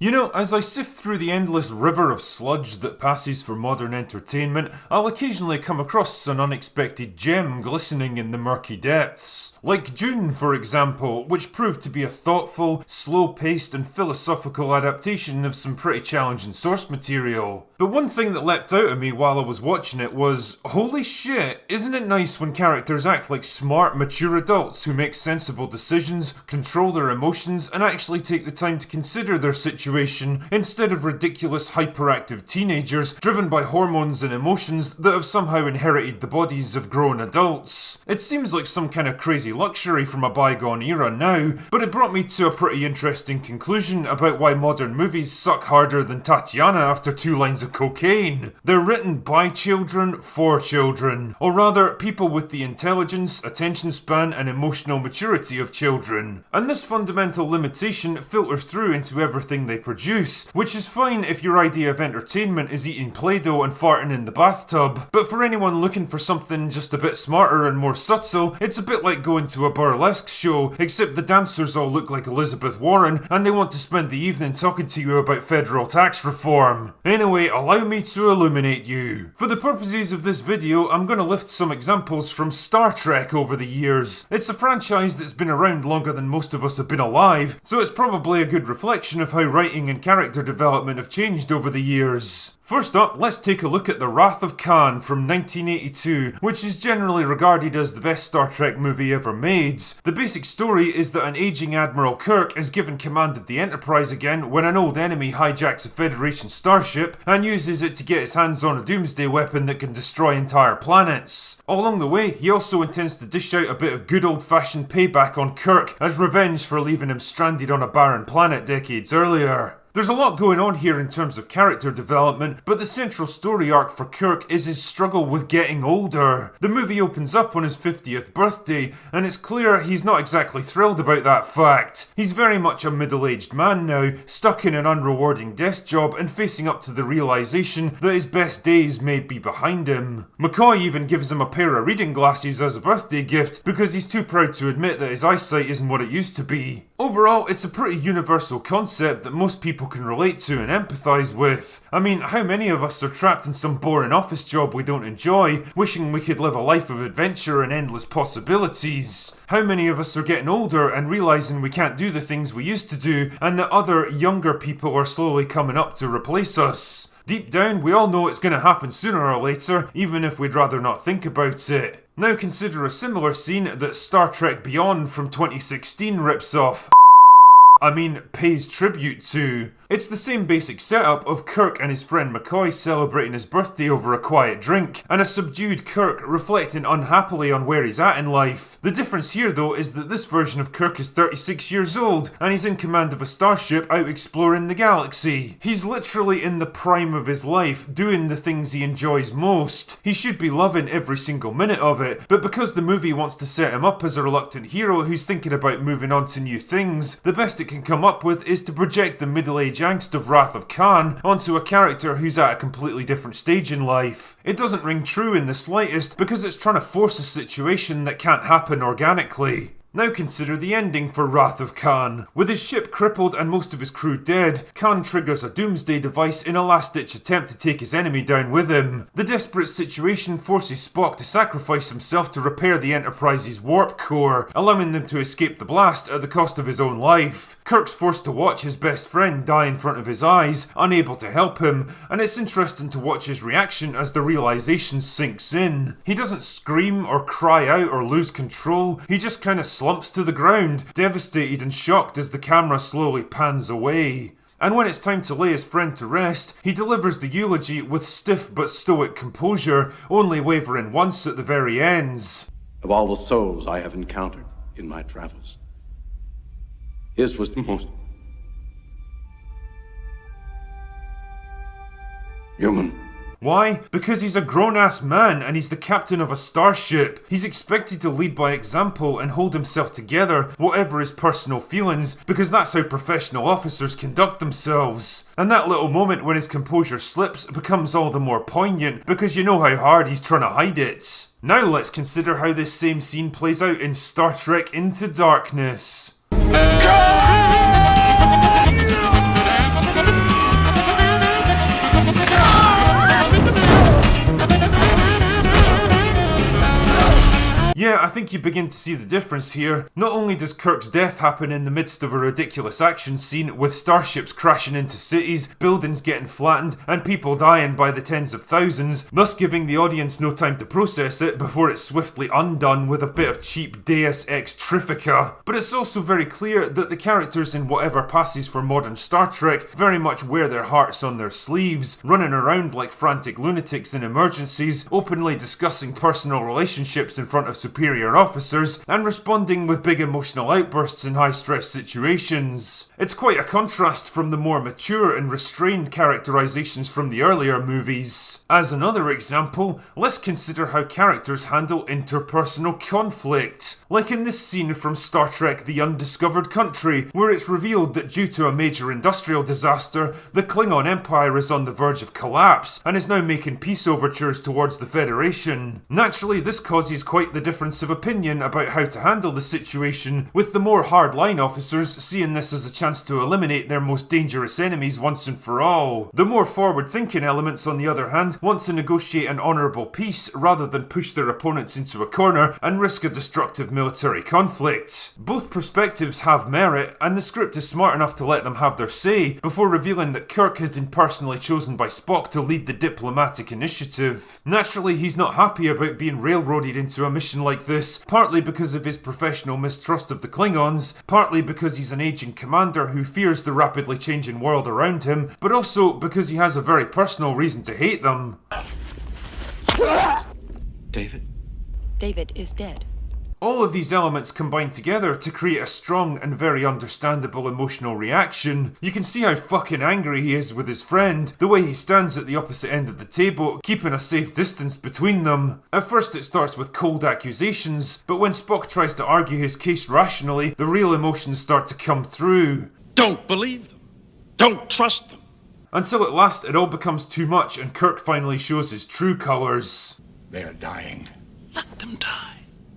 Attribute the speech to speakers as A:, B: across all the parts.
A: You know, as I sift through the endless river of sludge that passes for modern entertainment, I'll occasionally come across an unexpected gem glistening in the murky depths. Like Dune, for example, which proved to be a thoughtful, slow-paced and philosophical adaptation of some pretty challenging source material. But one thing that leapt out at me while I was watching it was, holy shit, isn't it nice when characters act like smart, mature adults who make sensible decisions, control their emotions, and actually take the time to consider their situation, instead of ridiculous hyperactive teenagers driven by hormones and emotions that have somehow inherited the bodies of grown adults. It seems like some kind of crazy luxury from a bygone era now, but it brought me to a pretty interesting conclusion about why modern movies suck harder than Tatiana after 2 lines of cocaine. They're written by children for children, or rather people with the intelligence, attention span and emotional maturity of children. And this fundamental limitation filters through into everything they produce, which is fine if your idea of entertainment is eating Play-Doh and farting in the bathtub, but for anyone looking for something just a bit smarter and more subtle, it's a bit like going to a burlesque show, except the dancers all look like Elizabeth Warren and they want to spend the evening talking to you about federal tax reform. Anyway, allow me to illuminate you. For the purposes of this video, I'm going to lift some examples from Star Trek over the years. It's a franchise that's been around longer than most of us have been alive, so it's probably a good reflection of how writing and character development have changed over the years. First up, let's take a look at The Wrath of Khan from 1982, which is generally regarded as the best Star Trek movie ever made. The basic story is that an aging Admiral Kirk is given command of the Enterprise again when an old enemy hijacks a Federation starship and uses it to get his hands on a doomsday weapon that can destroy entire planets. Along the way, he also intends to dish out a bit of good old-fashioned payback on Kirk as revenge for leaving him stranded on a barren planet decades earlier. There's a lot going on here in terms of character development, but the central story arc for Kirk is his struggle with getting older. The movie opens up on his 50th birthday, and it's clear he's not exactly thrilled about that fact. He's very much a middle-aged man now, stuck in an unrewarding desk job and facing up to the realization that his best days may be behind him. McCoy even gives him a pair of reading glasses as a birthday gift because he's too proud to admit that his eyesight isn't what it used to be. Overall, it's a pretty universal concept that most people can relate to and empathise with. I mean, how many of us are trapped in some boring office job we don't enjoy, wishing we could live a life of adventure and endless possibilities? How many of us are getting older and realising we can't do the things we used to do, and that other, younger people are slowly coming up to replace us? Deep down, we all know it's going to happen sooner or later, even if we'd rather not think about it. Now consider a similar scene that Star Trek Beyond from 2016 rips off. Pays tribute to. It's the same basic setup of Kirk and his friend McCoy celebrating his birthday over a quiet drink, and a subdued Kirk reflecting unhappily on where he's at in life. The difference here though is that this version of Kirk is 36 years old, and he's in command of a starship out exploring the galaxy. He's literally in the prime of his life, doing the things he enjoys most. He should be loving every single minute of it, but because the movie wants to set him up as a reluctant hero who's thinking about moving on to new things, the best it can come up with is to project the middle-aged angst of Wrath of Khan onto a character who's at a completely different stage in life. It doesn't ring true in the slightest because it's trying to force a situation that can't happen organically. Now consider the ending for Wrath of Khan. With his ship crippled and most of his crew dead, Khan triggers a doomsday device in a last-ditch attempt to take his enemy down with him. The desperate situation forces Spock to sacrifice himself to repair the Enterprise's warp core, allowing them to escape the blast at the cost of his own life. Kirk's forced to watch his best friend die in front of his eyes, unable to help him, and it's interesting to watch his reaction as the realization sinks in. He doesn't scream or cry out or lose control, he just kinda slumps to the ground, devastated and shocked as the camera slowly pans away. And when it's time to lay his friend to rest, he delivers the eulogy with stiff but stoic composure, only wavering once at the very ends.
B: Of all the souls I have encountered in my travels, his was the most human.
A: Why? Because he's a grown-ass man and he's the captain of a starship. He's expected to lead by example and hold himself together, whatever his personal feelings, because that's how professional officers conduct themselves. And that little moment when his composure slips becomes all the more poignant because you know how hard he's trying to hide it. Now let's consider how this same scene plays out in Star Trek Into Darkness. think you begin to see the difference here. Not only does Kirk's death happen in the midst of a ridiculous action scene with starships crashing into cities, buildings getting flattened, and people dying by the tens of thousands, thus giving the audience no time to process it before it's swiftly undone with a bit of cheap Deus Ex Trifica. But it's also very clear that the characters in whatever passes for modern Star Trek very much wear their hearts on their sleeves, running around like frantic lunatics in emergencies, openly discussing personal relationships in front of superior officers, and responding with big emotional outbursts in high-stress situations. It's quite a contrast from the more mature and restrained characterizations from the earlier movies. As another example, let's consider how characters handle interpersonal conflict. Like in this scene from Star Trek The Undiscovered Country, where it's revealed that due to a major industrial disaster, the Klingon Empire is on the verge of collapse, and is now making peace overtures towards the Federation. Naturally, this causes quite the difference of opinion about how to handle the situation, with the more hardline officers seeing this as a chance to eliminate their most dangerous enemies once and for all. The more forward-thinking elements, on the other hand, want to negotiate an honourable peace rather than push their opponents into a corner and risk a destructive military conflict. Both perspectives have merit, and the script is smart enough to let them have their say, before revealing that Kirk has been personally chosen by Spock to lead the diplomatic initiative. Naturally, he's not happy about being railroaded into a mission like this, partly because of his professional mistrust of the Klingons, partly because he's an aging commander who fears the rapidly changing world around him, but also because he has a very personal reason to hate them.
C: David?
D: David is dead.
A: All of these elements combine together to create a strong and very understandable emotional reaction. You can see how fucking angry he is with his friend, the way he stands at the opposite end of the table, keeping a safe distance between them. At first it starts with cold accusations, but when Spock tries to argue his case rationally, the real emotions start to come through.
E: Don't believe them. Don't trust them.
A: Until at last it all becomes too much and Kirk finally shows his true colours.
E: They are dying. Let them die.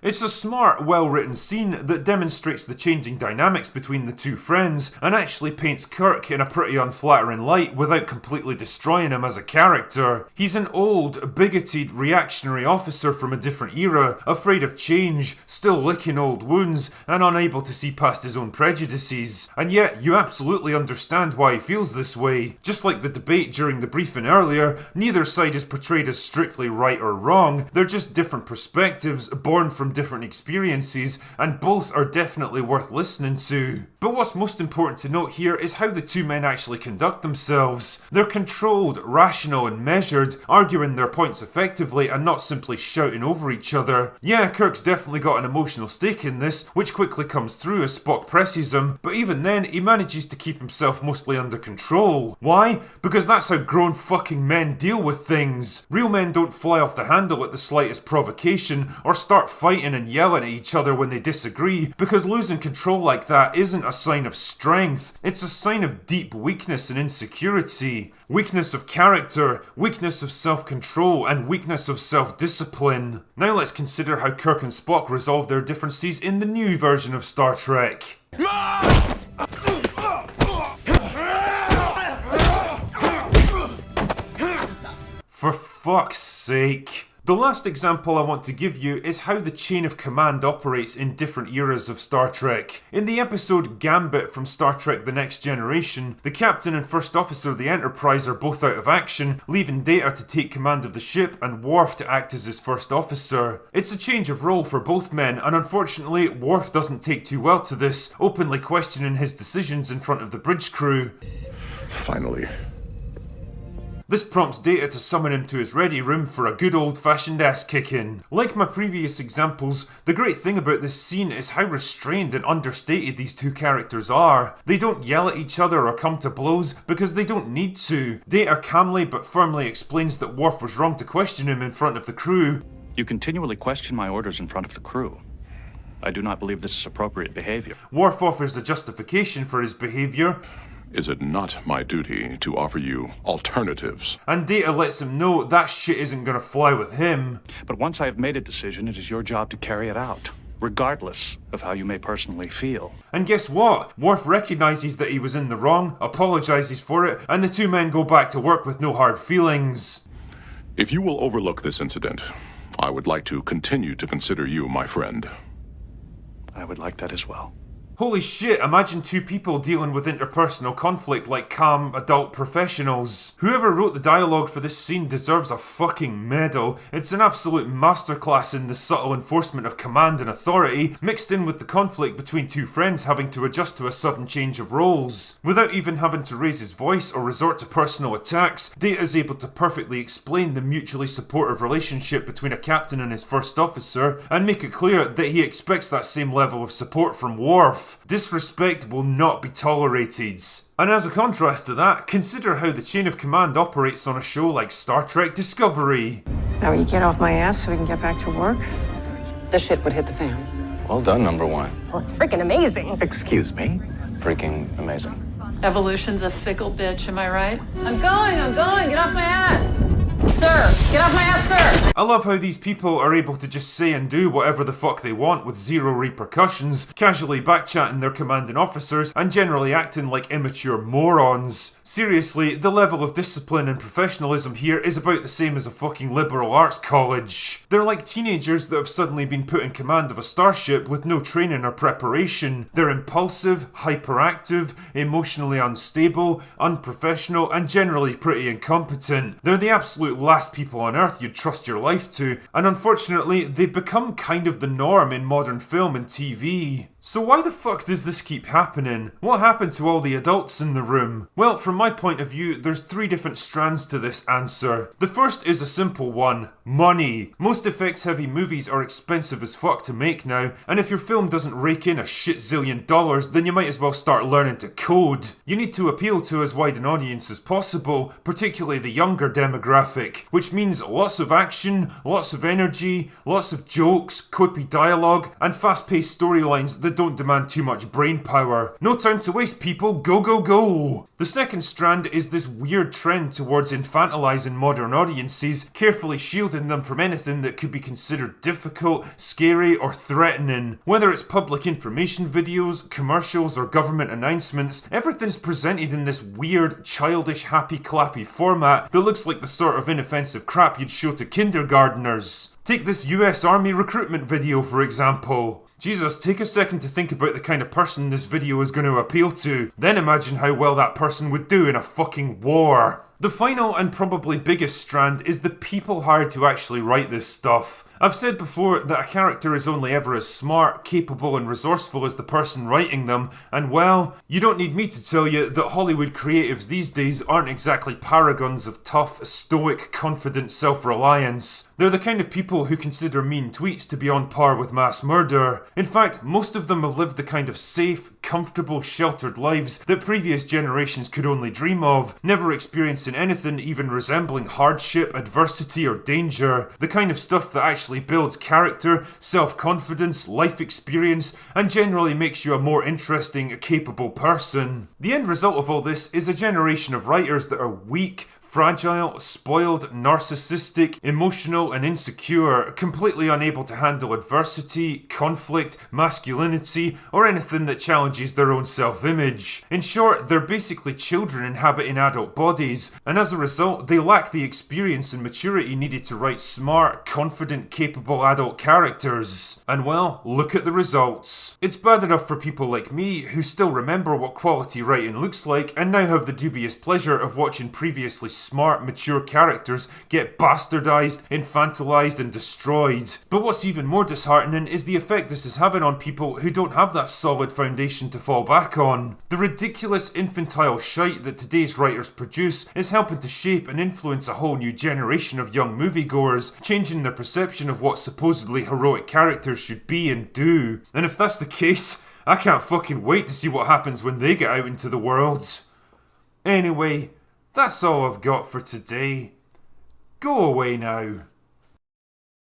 A: It's a smart, well-written scene that demonstrates the changing dynamics between the two friends and actually paints Kirk in a pretty unflattering light without completely destroying him as a character. He's an old, bigoted, reactionary officer from a different era, afraid of change, still licking old wounds, and unable to see past his own prejudices. And yet, you absolutely understand why he feels this way. Just like the debate during the briefing earlier, neither side is portrayed as strictly right or wrong, they're just different perspectives, born from different experiences, and both are definitely worth listening to. But what's most important to note here is how the two men actually conduct themselves. They're controlled, rational, and measured, arguing their points effectively and not simply shouting over each other. Yeah, Kirk's definitely got an emotional stake in this, which quickly comes through as Spock presses him, but even then, he manages to keep himself mostly under control. Why? Because that's how grown fucking men deal with things. Real men don't fly off the handle at the slightest provocation, or start fighting and yelling at each other when they disagree, because losing control like that isn't a sign of strength, it's a sign of deep weakness and insecurity. Weakness of character, weakness of self-control, and weakness of self-discipline. Now let's consider how Kirk and Spock resolve their differences in the new version of Star Trek. For fuck's sake. The last example I want to give you is how the chain of command operates in different eras of Star Trek. In the episode Gambit from Star Trek The Next Generation, the captain and first officer of the Enterprise are both out of action, leaving Data to take command of the ship and Worf to act as his first officer. It's a change of role for both men, and unfortunately Worf doesn't take too well to this, openly questioning his decisions in front of the bridge crew.
F: Finally.
A: This prompts Data to summon him to his ready room for a good old-fashioned ass-kicking. Like my previous examples, the great thing about this scene is how restrained and understated these two characters are. They don't yell at each other or come to blows because they don't need to. Data calmly but firmly explains that Worf was wrong to question him in front of the crew.
C: You continually question my orders in front of the crew. I do not believe this is appropriate behavior.
A: Worf offers a justification for his behavior.
F: Is it not my duty to offer you alternatives?
A: And Data lets him know that shit isn't gonna fly with him.
C: But once I have made a decision, it is your job to carry it out, regardless of how you may personally feel.
A: And guess what? Worf recognises that he was in the wrong, apologises for it, and the two men go back to work with no hard feelings.
F: If you will overlook this incident, I would like to continue to consider you my friend.
C: I would like that as well.
A: Holy shit, imagine two people dealing with interpersonal conflict like calm adult professionals. Whoever wrote the dialogue for this scene deserves a fucking medal. It's an absolute masterclass in the subtle enforcement of command and authority, mixed in with the conflict between two friends having to adjust to a sudden change of roles. Without even having to raise his voice or resort to personal attacks, Data is able to perfectly explain the mutually supportive relationship between a captain and his first officer, and make it clear that he expects that same level of support from Worf. Disrespect will not be tolerated. And as a contrast to that, consider how the chain of command operates on a show like Star Trek Discovery.
G: Now you get off my ass so we can get back to work?
H: The shit would hit the fan.
I: Well done, number one.
J: Well, it's freaking amazing.
I: Excuse me? Freaking amazing.
K: Evolution's a fickle bitch, am I right? I'm going, get off my ass! Sir, get off my ass, sir!
A: I love how these people are able to just say and do whatever the fuck they want with zero repercussions, casually backchatting their commanding officers and generally acting like immature morons. Seriously, the level of discipline and professionalism here is about the same as a fucking liberal arts college. They're like teenagers that have suddenly been put in command of a starship with no training or preparation. They're impulsive, hyperactive, emotionally unstable, unprofessional, and generally pretty incompetent. They're the absolute last people on earth you'd trust your life to, and unfortunately they've become kind of the norm in modern film and TV. So why the fuck does this keep happening? What happened to all the adults in the room? Well, from my point of view, there's three different strands to this answer. The first is a simple one: money. Most effects-heavy movies are expensive as fuck to make now, and if your film doesn't rake in a shit zillion dollars, then you might as well start learning to code. You need to appeal to as wide an audience as possible, particularly the younger demographic, which means lots of action, lots of energy, lots of jokes, quippy dialogue, and fast-paced storylines that don't demand too much brain power. No time to waste, people, go go go! The second strand is this weird trend towards infantilizing modern audiences, carefully shielding them from anything that could be considered difficult, scary, or threatening. Whether it's public information videos, commercials, or government announcements, everything's presented in this weird, childish, happy-clappy format that looks like the sort of inoffensive crap you'd show to kindergarteners. Take this US Army recruitment video, for example. Jesus, take a second to think about the kind of person this video is going to appeal to. Then imagine how well that person would do in a fucking war. The final and probably biggest strand is the people hired to actually write this stuff. I've said before that a character is only ever as smart, capable and resourceful as the person writing them, and well, you don't need me to tell you that Hollywood creatives these days aren't exactly paragons of tough, stoic, confident self-reliance. They're the kind of people who consider mean tweets to be on par with mass murder. In fact, most of them have lived the kind of safe, comfortable, sheltered lives that previous generations could only dream of, never experiencing anything even resembling hardship, adversity or danger. The kind of stuff that actually builds character, self-confidence, life experience, and generally makes you a more interesting, capable person. The end result of all this is a generation of writers that are weak, fragile, spoiled, narcissistic, emotional and insecure, completely unable to handle adversity, conflict, masculinity, or anything that challenges their own self-image. In short, they're basically children inhabiting adult bodies, and as a result, they lack the experience and maturity needed to write smart, confident, capable adult characters. And well, look at the results. It's bad enough for people like me, who still remember what quality writing looks like, and now have the dubious pleasure of watching previously smart, mature characters get bastardized, infantilized, and destroyed. But what's even more disheartening is the effect this is having on people who don't have that solid foundation to fall back on. The ridiculous infantile shite that today's writers produce is helping to shape and influence a whole new generation of young moviegoers, changing their perception of what supposedly heroic characters should be and do. And if that's the case, I can't fucking wait to see what happens when they get out into the world. Anyway, that's all I've got for today. Go away now.